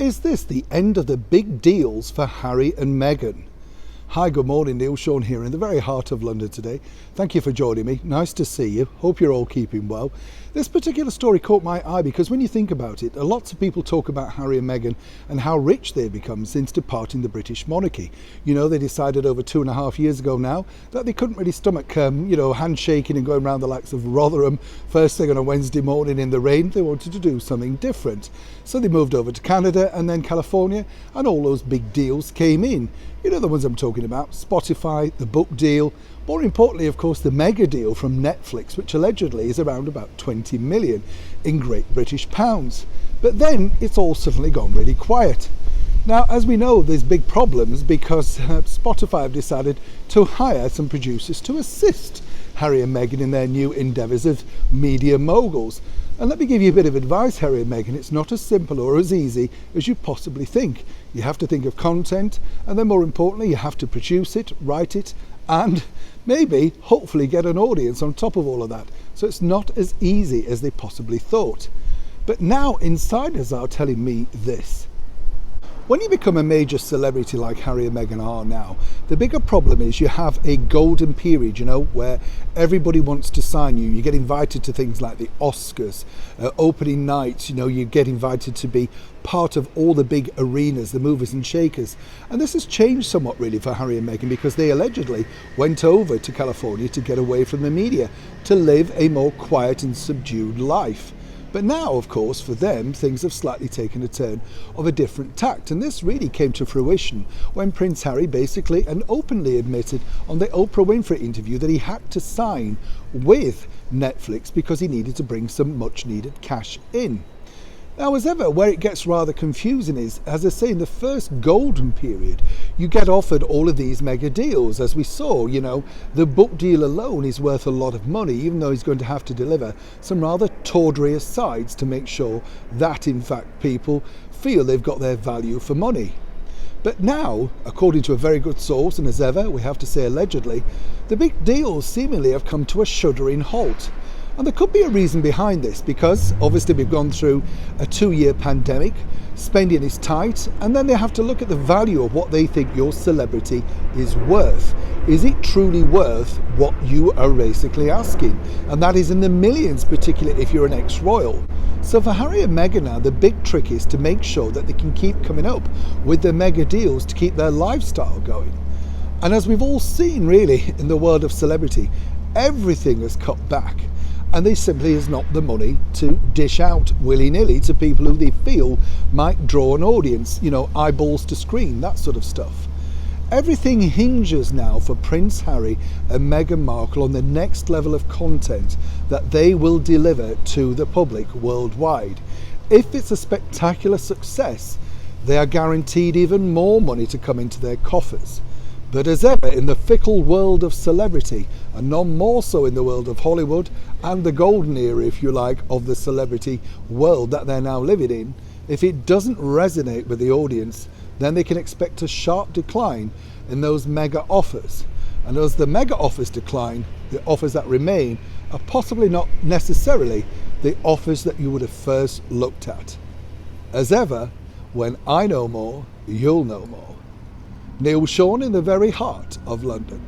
Is this the end of the big deals for Harry and Meghan? Hi, good morning, Neil. Sean here in the very heart of London today. Thank you for joining me. Nice to see you. Hope you're all keeping well. This particular story caught my eye because when you think about it, lots of people talk about Harry and Meghan and how rich they've become since departing the British monarchy. You know, they decided over 2.5 years ago now that they couldn't really stomach, handshaking and going around the likes of Rotherham first thing on a Wednesday morning in the rain. They wanted to do something different. So they moved over to Canada and then California, and all those big deals came in. You know the ones I'm talking about: Spotify, the book deal, more importantly, of course, the mega deal from Netflix, which allegedly is around about 20 million in Great British pounds. But then it's all suddenly gone really quiet. Now, as we know, there's big problems because Spotify have decided to hire some producers to assist Harry and Meghan in their new endeavours as media moguls. And let me give you a bit of advice, Harry and Meghan. It's not as simple or as easy as you possibly think. You have to think of content, and then more importantly, you have to produce it, write it, and maybe, hopefully, get an audience on top of all of that. So it's not as easy as they possibly thought. But now insiders are telling me this. When you become a major celebrity like Harry and Meghan are now, the bigger problem is you have a golden period, where everybody wants to sign you. You get invited to things like the Oscars, opening nights, you get invited to be part of all the big arenas, the movers and shakers. And this has changed somewhat really for Harry and Meghan because they allegedly went over to California to get away from the media, to live a more quiet and subdued life. But now, of course, for them, things have slightly taken a turn of a different tact. And this really came to fruition when Prince Harry basically and openly admitted on the Oprah Winfrey interview that he had to sign with Netflix because he needed to bring some much needed cash in. Now, as ever, where it gets rather confusing is, as I say, in the first golden period, you get offered all of these mega deals. As we saw, the book deal alone is worth a lot of money, even though he's going to have to deliver some rather tawdry asides to make sure that, in fact, people feel they've got their value for money. But now, according to a very good source, and as ever, we have to say allegedly, the big deals seemingly have come to a shuddering halt. And there could be a reason behind this because obviously we've gone through a 2-year pandemic, spending is tight, and then they have to look at the value of what they think your celebrity is worth. Is it truly worth what you are basically asking? And that is in the millions, particularly if you're an ex-royal. So for Harry and Meghan now, the big trick is to make sure that they can keep coming up with their mega deals to keep their lifestyle going. And as we've all seen really in the world of celebrity, everything has cut back. And there simply is not the money to dish out willy-nilly to people who they feel might draw an audience, eyeballs to screen, that sort of stuff. Everything hinges now for Prince Harry and Meghan Markle on the next level of content that they will deliver to the public worldwide. If it's a spectacular success, they are guaranteed even more money to come into their coffers. But as ever, in the fickle world of celebrity, and none more so in the world of Hollywood and the golden era, if you like, of the celebrity world that they're now living in, if it doesn't resonate with the audience, then they can expect a sharp decline in those mega offers. And as the mega offers decline, the offers that remain are possibly not necessarily the offers that you would have first looked at. As ever, when I know more, you'll know more. Neil Sean in the very heart of London.